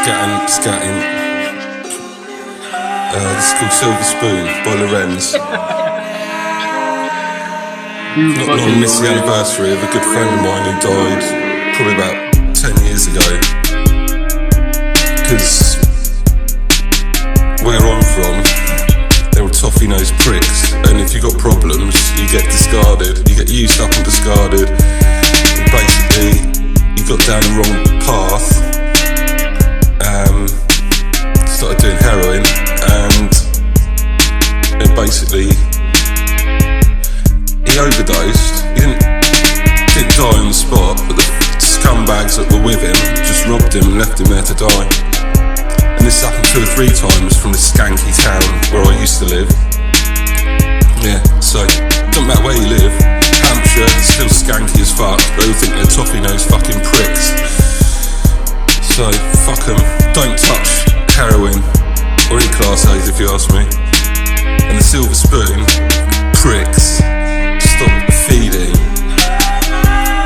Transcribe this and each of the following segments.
Scatting. This is called Silver Spoon by Lorenz. Not on this the anniversary of a good friend of mine who died probably about 10 years ago. Because where I'm from, they were toffee-nosed pricks, and if you got problems, you get discarded. You get used up and discarded. And basically, you got down the wrong path. Started doing heroin, and basically he overdosed. He didn't die on the spot, but the scumbags that were with him just robbed him and left him there to die. And this happened 2 or 3 times from this skanky town where I used to live. Yeah, so don't matter where you live, Hampshire, still skanky as fuck. They all think they're toffee-nosed fucking pricks. So fuck them. Don't touch heroin or any class A's if you ask me. And the Silver Spoon, pricks, stop feeding.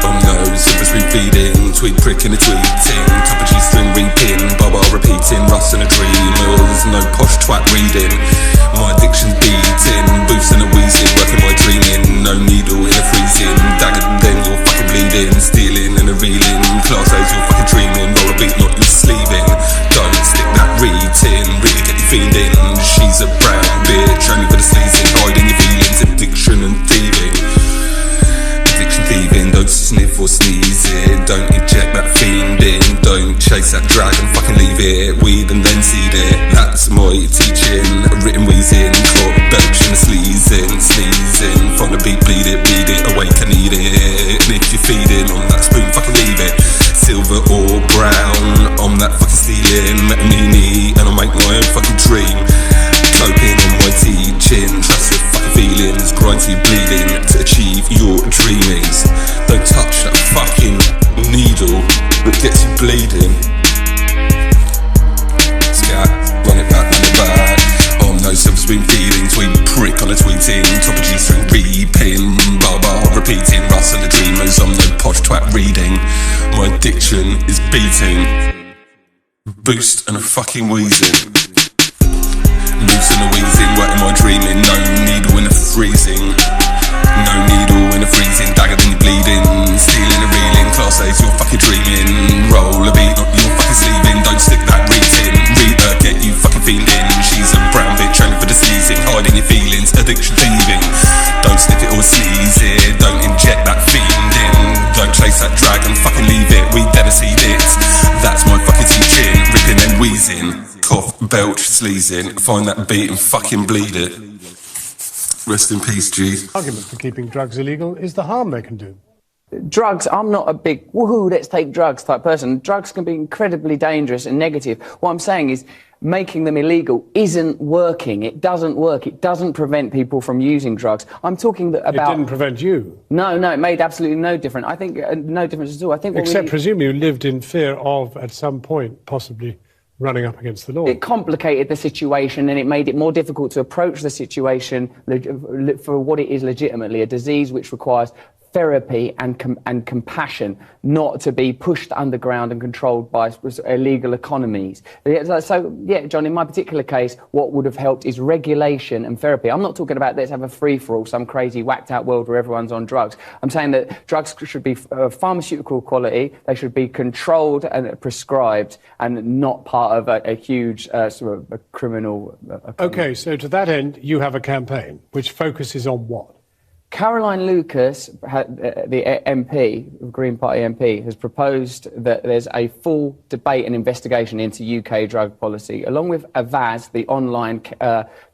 Oh no, Silver Spoon feeding, tweet prick in a tweeting, cup of G-string reaping, baba repeating, Russ in a dream. Oh, there's no posh twat reading. My addiction's beating, boots and a wheezing, working my dreaming, no needle in a freezing, dagger then you're fucking bleeding, stealing and a reeling, class A's you're fucking dreaming, roll a beat not you sleeving, don't stick that reading, really get you feeding, she's a brown bitch, only for the sleazing, hiding your feelings, addiction and thieving. Addiction thieving, don't sniff or sneeze it, don't inject that fiend in, don't chase that dragon, fucking leave it, weed and then seed it, that's my teaching, written wheezing, caught belch and sleazing, sneezing, find a beat, bleed it, awake I need it, and if you're feeding on that spoon, fucking leave it, silver or brown, on that fucking stealing, metanini, and I'll make my own fucking dream, cloaking on my teaching, trust your fucking feelings, grind till you're bleeding, to achieve your dreamings, don't touch that fucking needle that gets you bleeding, scat, run it back, oh no, Silver Spoon feeding, tweet prick on a tweeting, top of G-string reaping, baba repeating, Russ and the dreamers, I'm no posh twat reading, my addiction is beating, boost and a fucking wheezing, loose and a wheezing, wet in my dreaming, no needle in a freezing, no needle in a freezing, dagger then you're bleeding, stealing and reeling, class A's you're fucking dreaming, roll a beat not you're fucking sleeving, don't stick that reading, reader get you fucking fiending, she's a brown bitch only for the sleazing, hiding your feelings, addiction thieving, don't sniff it or sneeze it, don't inject that fiend in, don't chase that dragon, fucking leave it, we never see it, that's my fucking teaching, ripping and wheezing, cough, belch, sleazing, find that beat and fucking bleed it. Rest in peace, G. Argument for keeping drugs illegal is the harm they can do. Drugs, I'm not a big, woohoo, let's take drugs type person. Drugs can be incredibly dangerous and negative. What I'm saying is making them illegal isn't working. It doesn't work. It doesn't prevent people from using drugs. I'm talking about... It didn't prevent you? No, it made absolutely no difference. I think no difference at all. I think Except presumably you lived in fear of, at some point, possibly running up against the law. It complicated the situation and it made it more difficult to approach the situation for what it is legitimately, a disease which requires therapy and compassion, not to be pushed underground and controlled by illegal economies. So, yeah, John, in my particular case, what would have helped is regulation and therapy. I'm not talking about let's have a free-for-all, some crazy whacked-out world where everyone's on drugs. I'm saying that drugs should be pharmaceutical quality, they should be controlled and prescribed and not part of a huge sort of a criminal... OK, so to that end, you have a campaign which focuses on what? Caroline Lucas, the MP, Green Party MP, has proposed that there's a full debate and investigation into UK drug policy. Along with Avaz, the online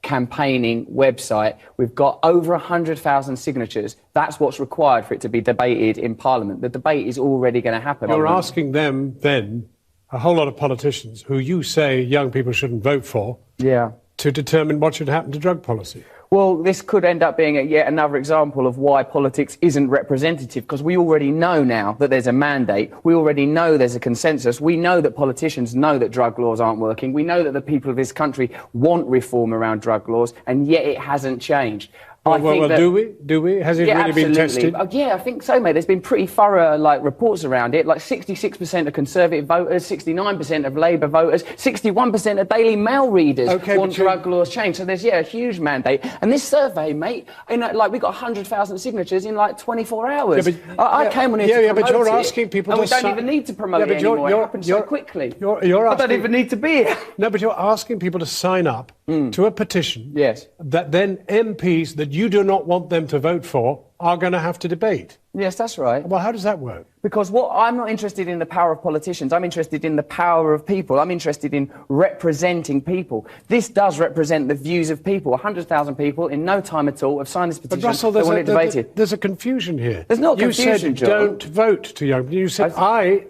campaigning website, we've got over 100,000 signatures. That's what's required for it to be debated in Parliament. The debate is already going to happen. You're asking them, then, a whole lot of politicians who you say young people shouldn't vote for, to determine what should happen to drug policy. Well, this could end up being yet another example of why politics isn't representative, because we already know now that there's a mandate. We already know there's a consensus. We know that politicians know that drug laws aren't working. We know that the people of this country want reform around drug laws, and yet it hasn't changed. Do we? Do we? Has it really been tested? Yeah, I think so, mate. There's been pretty thorough reports around it. 66% of Conservative voters, 69% of Labour voters, 61% of Daily Mail readers want drug laws changed. So there's a huge mandate. And this survey, mate, we got 100,000 signatures in 24 hours. I came on here to promote but you're asking people and to we don't even need to promote it anymore. It happens so quickly. I don't even need to be here. No, but you're asking people to sign up to a petition that then MPs that you do not want them to vote for are going to have to debate. Yes, that's right. Well, how does that work? Because I'm not interested in the power of politicians. I'm interested in the power of people. I'm interested in representing people. This does represent the views of people. 100,000 people in no time at all have signed this petition. But Russell, there's a confusion here. There's not confusion, You said John. don't vote to young people. You said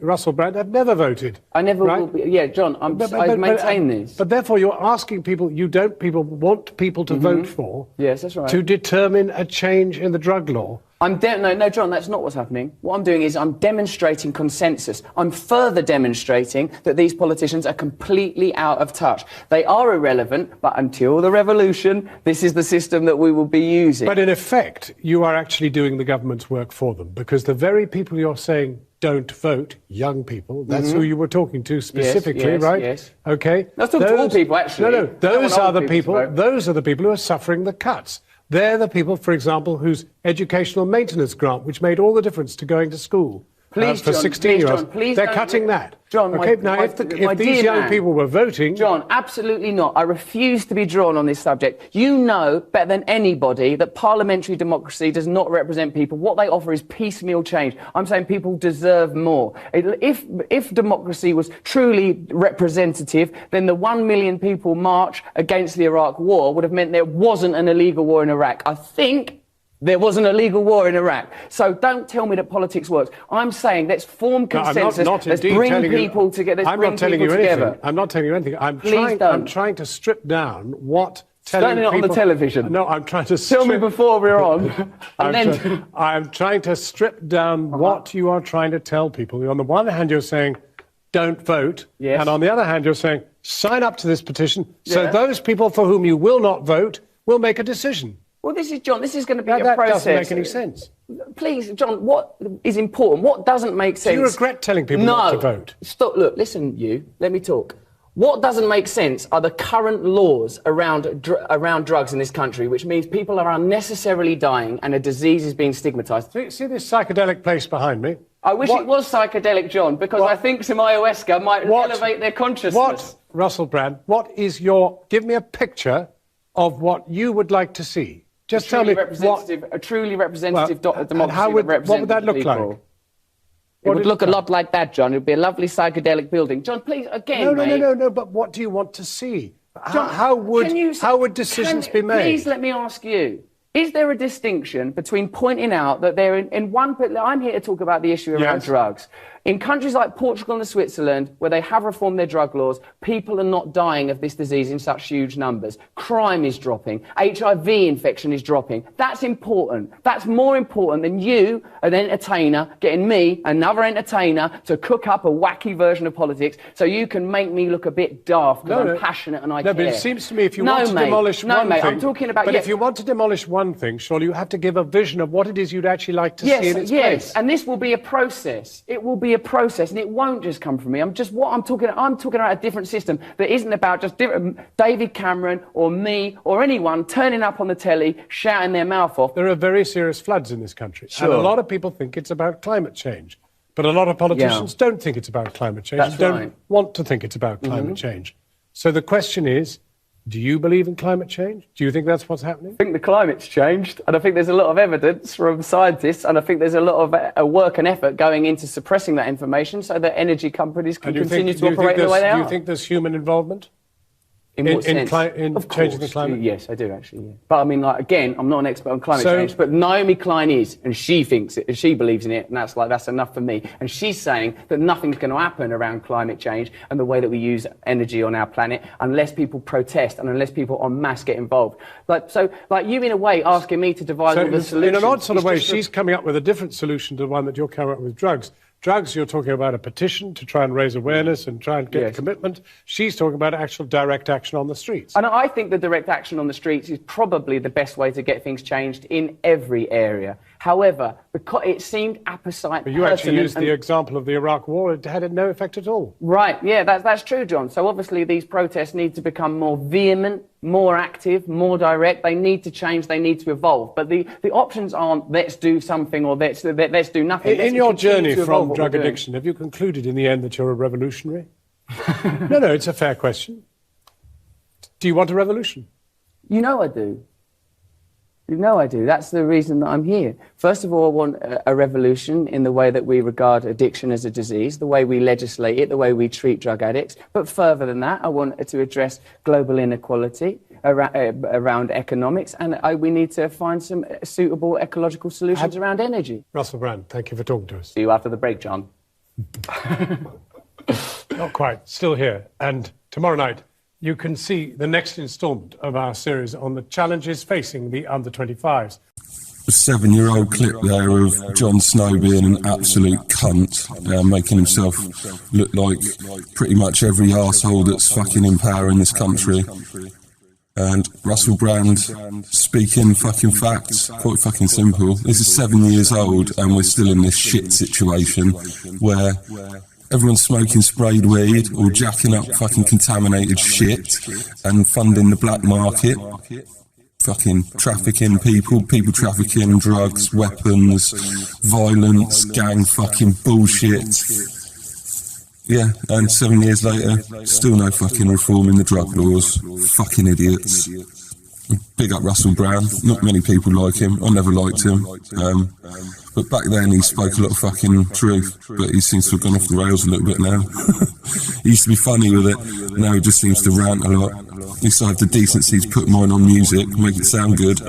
Russell Brand, have never voted. I never will be. Yeah, John, I maintain this. But therefore you're asking people people want people to vote for. Yes, that's right. To determine a change in the drug law. No, John, that's not what's happening. What I'm doing is I'm demonstrating consensus. I'm further demonstrating that these politicians are completely out of touch. They are irrelevant, but until the revolution, this is the system that we will be using. But in effect, you are actually doing the government's work for them, because the very people you're saying don't vote, young people, that's who you were talking to specifically, right? Yes. Okay. That's not all people, actually. No, those are the people who are suffering the cuts. They're the people, for example, whose educational maintenance grant, which made all the difference to going to school for 16-year-olds, they're cutting that. John, if these young people were voting... John, absolutely not. I refuse to be drawn on this subject. You know better than anybody that parliamentary democracy does not represent people. What they offer is piecemeal change. I'm saying people deserve more. If democracy was truly representative, then the 1 million people march against the Iraq war would have meant there wasn't an illegal war in Iraq. I think there was an illegal war in Iraq. So don't tell me that politics works. I'm saying let's form consensus. Let's bring people together. I'm not telling you anything. I'm not telling you anything. I'm trying to strip down what telling people... on the television. No, I'm trying to tell me before we're on. I'm trying to strip down what you are trying to tell people. On the one hand, you're saying, don't vote. Yes. And on the other hand, you're saying, sign up to this petition so those people for whom you will not vote will make a decision. Well, this is going to be a process. That doesn't make any sense. Please, John, what is important? What doesn't make sense? Do you regret telling people not to vote? Stop. Look, listen, let me talk. What doesn't make sense are the current laws around drugs in this country, which means people are unnecessarily dying and a disease is being stigmatised. See this psychedelic place behind me? I wish it was psychedelic, John, because I think some ayahuasca might elevate their consciousness. Russell Brand, give me a picture of what you would like to see. Just tell me a truly representative democracy. What would that look like? It would look a lot like that, John. It would be a lovely psychedelic building. John, please, again, No, but what do you want to see? John, how would decisions be made? Please let me ask you. Is there a distinction between pointing out that they're in one... I'm here to talk about the issue around drugs. In countries like Portugal and Switzerland, where they have reformed their drug laws, people are not dying of this disease in such huge numbers. Crime is dropping. HIV infection is dropping. That's important. That's more important than you, an entertainer, getting me, another entertainer, to cook up a wacky version of politics so you can make me look a bit daft because I'm passionate and I care. No, but it seems to me if you want to demolish one thing... I'm talking about... But if you want to demolish one thing, surely you have to give a vision of what it is you'd actually like to see in its place. Yes, and this will be a process. It will be a process, and it won't just come from me. I'm talking about a different system that isn't about just David Cameron or me or anyone turning up on the telly, shouting their mouth off. There are very serious floods in this country, and a lot of people think it's about climate change. But a lot of politicians don't think it's about climate change, don't want to think it's about climate change. So the question is, do you believe in climate change? Do you think that's what's happening? I think the climate's changed, and I think there's a lot of evidence from scientists, and I think there's a lot of work and effort going into suppressing that information so that energy companies can continue to operate the way they are. Do you think there's human involvement? In what sense? In changing the climate? Yes, I do actually. Yeah. But I mean, again, I'm not an expert on climate change, but Naomi Klein is, and she thinks it, and she believes in it, and that's enough for me. And she's saying that nothing's going to happen around climate change and the way that we use energy on our planet unless people protest and unless people en masse get involved. So you, in a way, asking me to devise all the solutions. In an odd sort of way, she's coming up with a different solution to the one that you're coming up with drugs. drugs, you're talking about a petition to try and raise awareness and try and get commitment. She's talking about actual direct action on the streets. And I think the direct action on the streets is probably the best way to get things changed in every area. However, because it seemed apposite. But you actually used the example of the Iraq War. It had no effect at all. Right, yeah, that's true, John. So obviously these protests need to become more vehement, more active, more direct. They need to change, they need to evolve. But the options aren't let's do something or let's do nothing. In your journey from drug addiction, have you concluded in the end that you're a revolutionary? No, it's a fair question. Do you want a revolution? You know I do. You know I do. That's the reason that I'm here. First of all, I want a revolution in the way that we regard addiction as a disease, the way we legislate it, the way we treat drug addicts. But further than that, I want to address global inequality around economics, and we need to find some suitable ecological solutions around energy. Russell Brand, thank you for talking to us. See you after the break, John. Not quite. Still here. And tomorrow night, you can see the next instalment of our series on the challenges facing the under-25s. A 7-year-old clip there of Jon Snow being an absolute cunt, making himself look like pretty much every arsehole that's fucking in power in this country. And Russell Brand speaking fucking facts, quite fucking simple. This is 7 years old and we're still in this shit situation where everyone's smoking sprayed weed or jacking up fucking contaminated shit and funding the black market, fucking trafficking people trafficking, drugs, weapons, violence, gang fucking bullshit. Yeah, and 7 years later, still no fucking reform in the drug laws. Fucking idiots. Big up Russell Brand. Not many people like him. I never liked him. But back then he spoke a lot of fucking truth. But he seems to have gone off the rails a little bit now. He used to be funny with it. Now he just seems to rant a lot. He used to have the decency to put mine on music, make it sound good.